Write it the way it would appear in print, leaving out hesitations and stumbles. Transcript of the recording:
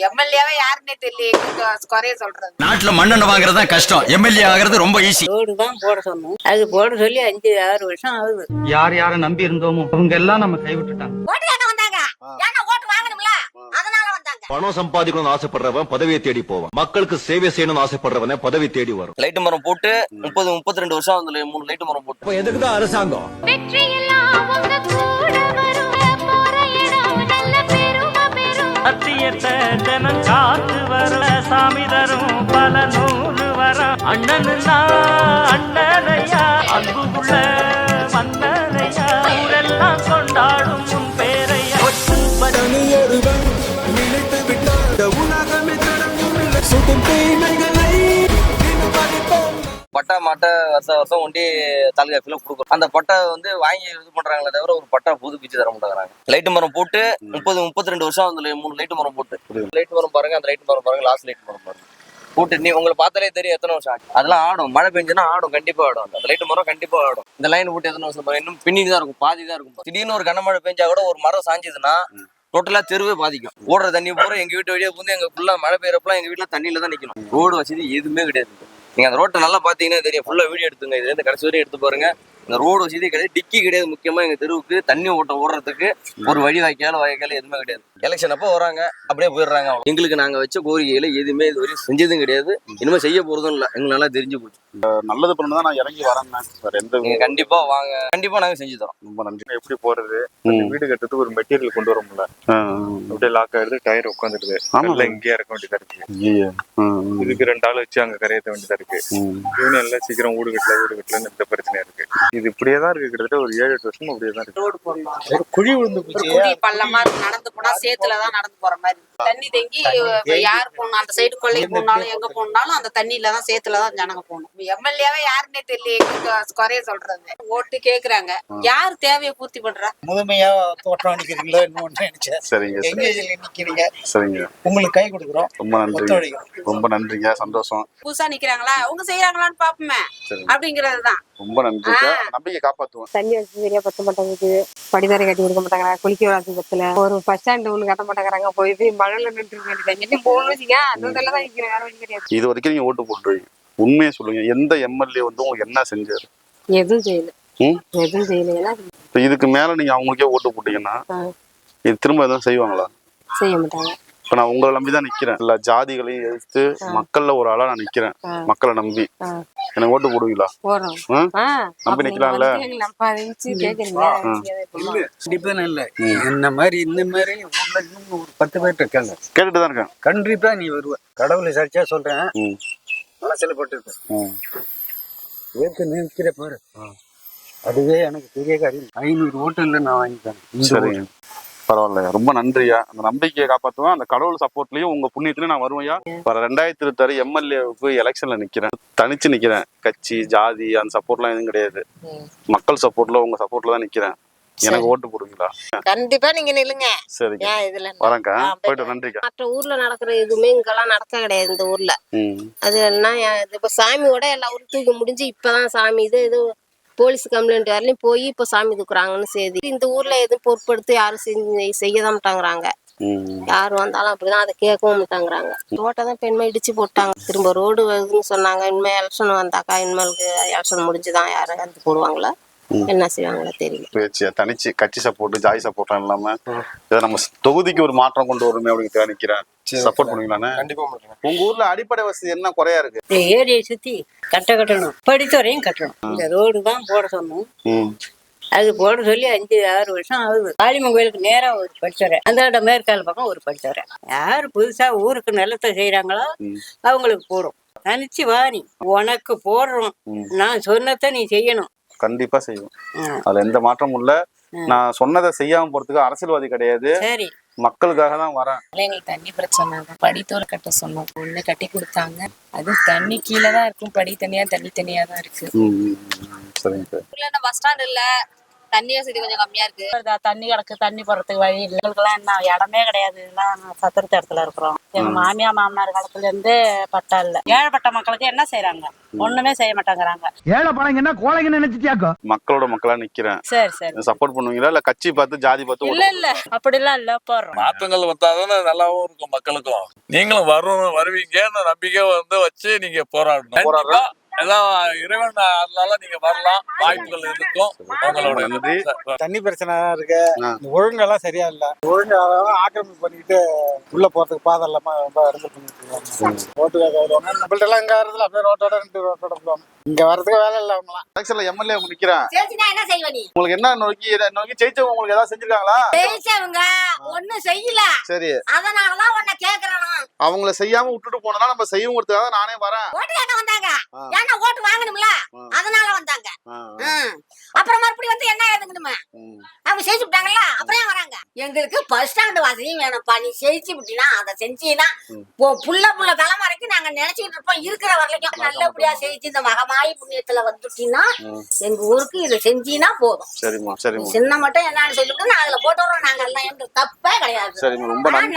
எம்எல்ஏவே யாருன்னே தெரியல, குறைய சொல்றது. நாட்டுல மண்ணெண்ணெய் வாங்குறது தான் கஷ்டம், எம்எல்ஏ ஆகிறது ரொம்ப ஈஸி. ரோடு தான் போட சொன்னோம், அது போட சொல்லி 5-6 வருஷம் ஆகுது. யார் யாரை நம்பி இருந்தோமோ அவங்க எல்லாம் நம்ம கைவிட்டுட்டாங்க. ஓட்டு கேட்க வந்தாங்க, ஏன்னா ஓட்டு வாங்கணும்ல, அதனால வந்தாங்க. பணம் சம்பாதிக்கணும்னு ஆசைப்படுறவன் பதவியை தேடி போவான், மக்களுக்கு சேவை செய்யணும்னு ஆசைப்படுறவன பதவி தேடி வரும். லைட் மரம் போட்டு 30-32 வருஷம் அதுல 3 லைட் மரம் போட்டு. எதுக்குதான் அரசாங்கம்? ஜனம் காத்து வர சாமி தரும் பல நூறு வர அண்ணனுன்னா அண்ணனையா அன்புள்ள மன்னனையா ஊரெல்லாம் கொண்டாடும் உன் பேரையா. பட்டா மாட்டை வருஷம் ஒண்டி தாலுகாஃபில கொடுக்குறோம். அந்த பட்டா வாங்கி இது பண்றாங்களே தவிர ஒரு பட்டா புதுப்பிச்சு தர மாட்டேங்கிறாங்க. லைட் மரம் போட்டு 30-32 வருஷம் அதுல 3 லைட் மரம் போட்டு. லைட் மரம் பாருங்க, அந்த லைட் மரம் பாருங்க, லாஸ்ட் லைட் மரம் பாருங்க போட்டு. நீ உங்களை பார்த்தாலே தெரியும் எத்தனை வருஷம் ஆகும். அதெல்லாம் ஆடும், மழை பெஞ்சுன்னா ஆடும், கண்டிப்பா ஆடும். அந்த லைட் மரம் கண்டிப்பா ஆடும். இந்த லைன் போட்டு எத்தனை வருஷம் பாருங்க, இன்னும் பின்னி தான் இருக்கும், பாதி தான் இருக்கும். திடீர்னு ஒரு கனமழை பெஞ்சா கூட ஒரு மரம் சாஞ்சுதுன்னா டோட்டலா தெருவே பாதிக்கும். ஓடுற தண்ணி பூரா எங்க வீட்டு வழியா பூந்து எங்க ஃபுல்லா மழை பெய்யறப்பெல்லாம் எங்க வீட்டுல தண்ணியில தான் நிக்கணும். ரோடு வசதி எதுவுமே கிடையாது. நீங்க அந்த ரோட்டை நல்லா பாத்தீங்கன்னா தெரியும், ஃபுல்லா வீடியோ எடுத்துங்க, இதுல இருந்து கடைசி வரையும் எடுத்து பாருங்க. இந்த ரோடு வசதி கிடையாது, டிக்கி கிடையாது. முக்கியமா எங்க தெருவுக்கு தண்ணி ஓடுறதுக்கு ஒரு வழி வாய்க்கால எதுவுமே கிடையாது. எலெக்ஷன் அப்போ வராங்க, அப்படியே போயிடுறாங்க. எங்களுக்கு நாங்க வச்ச கோரிக்கையில எதுவுமே இது வரையும் செஞ்சதும் கிடையாது, இனிமே செய்ய போறதும் இல்லை. எங்களுக்கு நல்லா தெரிஞ்சு போச்சு. நல்லது பண்ணதான் நான் இறங்கி வரேன். நீங்க கண்டிப்பா வாங்க, கண்டிப்பா நாங்க செஞ்சு தரோம். ரொம்ப நன்றி. எப்படி போறது, வீடு கட்டுறதுக்கு ஒரு மெட்டீரியல் கொண்டு வர முடியல, அப்படியே லாக் ஆயிடுது, டயர் உட்காந்துருது, இங்கேயே இறக்க வேண்டியதா இருக்கு. இதுக்கு 2 ஆள் வச்சு அங்க கரையேற்ற வேண்டியதா இருக்கு. யூனியன்ல சீக்கிரம் வீடு கட்டலன்னு இந்த பிரச்சனையா இருக்கு. இது இப்படியே தான் இருக்கு, கிட்டத்தட்ட ஒரு 7-8 வருஷம் அப்படியே தான் இருக்கு. ரோடு போடணும், ஒரு குழி விழுந்து குழி பள்ளமா நடந்து போனா சேத்துலதான் நடந்து போற மாதிரி தண்ணி தேங்கி. யாரு போகணும், அந்த சைடு கொள்ளைக்கு போனாலும் எங்க போனாலும் அந்த தண்ணியிலதான் சேத்துலதான் ஜனங்க போகணும். எம்எல்ஏவே யாருன்னே தெரியல, குறைய சொல்றது. ஓட்டு கேக்குறாங்க, யாரு தேவையை பூர்த்தி பண்றா? முழுமையா தோட்டம் அடிக்கிறீங்களோ இன்னும் நினைச்சேன். சரிங்க, நிக்கிறீங்க. சரிங்க, உங்களுக்கு கை கொடுக்குறோம். ரொம்ப நன்றி, ரொம்ப நன்றிங்க, சந்தோஷம். புதுசா நிக்கிறாங்களா, அவங்க செய்யறாங்களான்னு பாப்போமே அப்படிங்கறதுதான். ரொம்ப நன்றி, நம்பிக்கை காப்பாத்துவோம். தண்ணி வசதி சரியா பத்த மாட்டேங்குது, படிதாரை கட்டி கொடுக்க மாட்டாங்க, குளிக்க வராது பத்துல, ஒரு பஸ் ஸ்டாண்ட் ஒண்ணு கட்ட மாட்டேங்கிறாங்க. போய் மழையில நின்று போகணும் வச்சுங்க, அதுதான் நிக்கிறேன், வேற வழி கிடையாது. இது வரைக்கும் நீங்க ஓட்டு போட்டுருவீங்க, உண்மையை சொல்லுங்க. எந்த எம்எல்ஏ உங்களுக்கு என்ன செஞ்சாரு? எதுவும் செய்யல, எதுவும் செய்யல. இதுக்கு மேல நீங்க அவங்களுக்கே ஓட்டு போட்டீங்கன்னா இது திரும்ப எதுவும் செய்வாங்களா? செய்ய மாட்டாங்க. இப்ப நான் உங்களை நம்பிதான் நிக்கிறேன், எல்லா ஜாதிகளையும் எதிர்த்து மக்கள்ல ஒரு ஆளா நான் நிக்கிறேன். மக்களை நம்பி எனக்கு ஓட்டு போடுவீங்களா? நம்பி நிக்கலாம்ல. இந்த மாதிரி ஊர்ல இன்னும் ஒரு 10 பேர் இருக்காங்க, கேட்டுட்டுதான் இருக்கேன். கண்டிப்பா நீ வருவ, கடவுளை சாட்சியா சொல்றேன். மனசுல போட்டு ஏற்க நினைக்கிற பாரு, அதுவே எனக்கு பெரிய காரியம். 500 ஓட்டுல நான் வாங்கிட்டேன். சரி, பரவாயில்ல, ரொம்ப நன்றியா. அந்த நம்பிக்கையை காப்பாற்றுவேன். அந்த கடவுள் சப்போர்ட்லயும் உங்க புண்ணியத்திலயும் நான் வருவேயா. வர 2026 எம்எல்ஏவுக்கு எலெக்ஷன்ல நிக்கிறேன், தனிச்சு நிக்கிறேன். கட்சி ஜாதி அந்த சப்போர்ட்லாம் எதுவும் கிடையாது, மக்கள் சப்போர்ட்ல உங்க சப்போர்ட்ல தான் நிக்கிறேன். எனக்கு ஓட்டு போடுவீங்களா? கண்டிப்பா நீங்க நில்லுங்க. சரிங்க, வரேங்க, போயிட்டு நன்றிக்கா. மற்ற ஊர்ல நடக்கிற எதுவுமே இங்கெல்லாம் நடக்க கிடையாது இந்த ஊர்ல. அது என்ன இப்ப சாமியோட எல்லா ஊரும் தூக்கி முடிஞ்சு இப்பதான் சாமி இது போலீஸ் கம்ப்ளைண்ட் வரலையும் போய் இப்ப சாமி தூக்குறாங்கன்னு செய்தி. இந்த ஊர்ல எதுவும் பொறுப்படுத்தி யாரும் செய்யதான் மாட்டாங்கிறாங்க. யாரு வந்தாலும் அப்படிதான், அதை கேட்கவும் மாட்டாங்கிறாங்க. ரோட்டை பெண்மை இடிச்சு போட்டாங்க, திரும்ப ரோடு வருதுன்னு சொன்னாங்க. இனிமே எலெக்ஷன் வந்தாக்கா இனிமேலுக்கு எலெக்ஷன் முடிஞ்சுதான் யாரும் வந்து போடுவாங்களா, என்ன செய்வாங்களா தெரியல. தனிச்சு கட்சி சப்போர்ட் ஜாதி சப்போர்ட் இல்லாம நம்ம தொகுதிக்கு ஒரு மாற்றம் கொண்டு வருமே அப்படின்னு நினைக்கிறேன். சப்போர்ட் பண்ணுவீங்களா? கண்டிப்பா பண்றேன். உங்க ஊர்ல அடிப்படை வசதி என்ன குறையா இருக்கு? ஏரியை சுத்தி கட்டணும், படித்துறையும் கட்டணும். இந்த ரோடு தான் போட சொன்னோம், அது போட சொல்லி 5-6 வருஷம் ஆகுது. காளியம்மன் கோயிலுக்கு நேரா ஒரு படித்துறை, அந்த மேற்கால பக்கம் ஒரு படித்துறை. யாரு புதுசா ஊருக்கு நிலத்தை செய்யறாங்களோ அவங்களுக்கு போடும். தனிச்சு வாரி உனக்கு போடுறோம், நான் சொன்னதை நீ செய்யணும். கண்டிப்பா செய்வோம், அதுல எந்த மாற்றமும் இல்ல. நான் சொன்னதை செய்யாம போறதுக்கு அரசியல்வாதி கிடையாது, சரி, மக்களுக்காக தான் வரேன். எங்களுக்கு தண்ணி பிரச்சனை தான், படித்தோரை கட்ட சொன்னோம், ஒண்ணு கட்டி கொடுத்தாங்க. அது தண்ணி கீழே தான் இருக்கும், படி தனியா தண்ணி தனியா தான் இருக்கு. சரிங்க சார். பஸ் ஸ்டாண்ட் இல்ல, தண்ணி வசதி கொஞ்சம் கம்மியா இருக்கு. தண்ணி கிடக்கு, தண்ணி போறதுக்கு வழி இல்லை. எங்களுக்கெல்லாம் என்ன இடமே கிடையாது. சத்திரத்து இடத்துல இருக்கிறோம். எங்க மாமியார் மாமனார் காலத்துல இருந்து பட்டா இல்ல. ஏழைப்பட்ட மக்களுக்கு என்ன செய்யறாங்க? ஒண்ணுமே செய்ய மாட்டேங்கிறாங்க. ஏழை பழங்கன்னா கோழைங்க நினைச்சிட்டியாக்கோ. மக்களோட மக்களா நிக்கிறேன். சரி சரி. சப்போர்ட் பண்ணுவீங்களா இல்ல கட்சி பார்த்து ஜாதி பார்த்து? இல்ல அப்படிலாம் இல்ல, போடுறோம். மாற்றங்கள் வந்தாதானே நல்லாவும் இருக்கும் மக்களுக்கும். நீங்களும் வருவீங்கன்னு நம்பிக்கை வச்சு நீங்க போராடணும். எல்லாம் இறைவன் அதனால நீங்க வரலாம், வாய்ப்புகள் இருக்கும் உங்களோட. தண்ணி பிரச்சனை இருக்கு, ஒழுங்கெல்லாம் சரியா இல்ல. ஒழுங்கு ஆக்கிரமிப்பு பண்ணிட்டு உள்ள போறதுக்கு பாதை இல்லாம ரொம்ப இடங்கள் பண்ணிட்டு இருக்காங்க. ரோட்டுக்காக வருவாங்க, நம்மள்ட்ட எல்லாம் இங்க வரதுல அப்படியே ரோட்டோட போவாங்க. இங்க வர்றதுக்கு வேலை இல்ல. அவங்களாம் எலெக்ஷன்ல எம்எல்ஏ நிக்கிறேன். என்ன செய்வ நீ? உங்களுக்கு என்ன நோக்கி ஜெயிச்சவங்க உங்களுக்கு ஏதாவது செஞ்சிருக்காங்களா? ஜெயிச்சவங்க ஒண்ணும் செய்யல. சரி, அதனாலதான் உன்னை கேக்குறேன். அவங்கள செய்யாம விட்டுட்டு போனதா நம்ம செய்யும் கொடுத்தா நானே வரேன். ஓட்டு கேட்க வந்தாங்க. ஏன்னா ஓட்டு வாங்கணும்ல, அதனால வந்தாங்க. அப்புறம் மறுபடியும் வந்து என்ன எழுதுங்கணுமே, அவங்க செஞ்சு விட்டாங்கல்ல, அப்புறம் வராங்க. எங்களுக்கு பஸ் ஸ்டாண்ட் வசதியும் வேணும்ப்பா. நீ செஞ்சு விட்டீங்கன்னா அதை செஞ்சீங்கன்னா புள்ள தலைமுறைக்கு நாங்க நினைச்சுட்டு இருப்போம். இருக்கிற வரைக்கும் நல்லபடியா செஞ்சு இந்த மகமாயி புண்ணியத்துல வந்துட்டீங்கன்னா எங்க ஊருக்கு இதை செஞ்சீங்கன்னா போதும். சரிம்மா சரிம்மா. சின்ன மட்டும் என்னன்னு சொல்லிவிட்டு நான் அதுல போட்டு வரோம். நாங்க எல்லாம் எங்களுக்கு தப்பே கிடையாது. சரிம்மா, ரொம்ப நன்றி.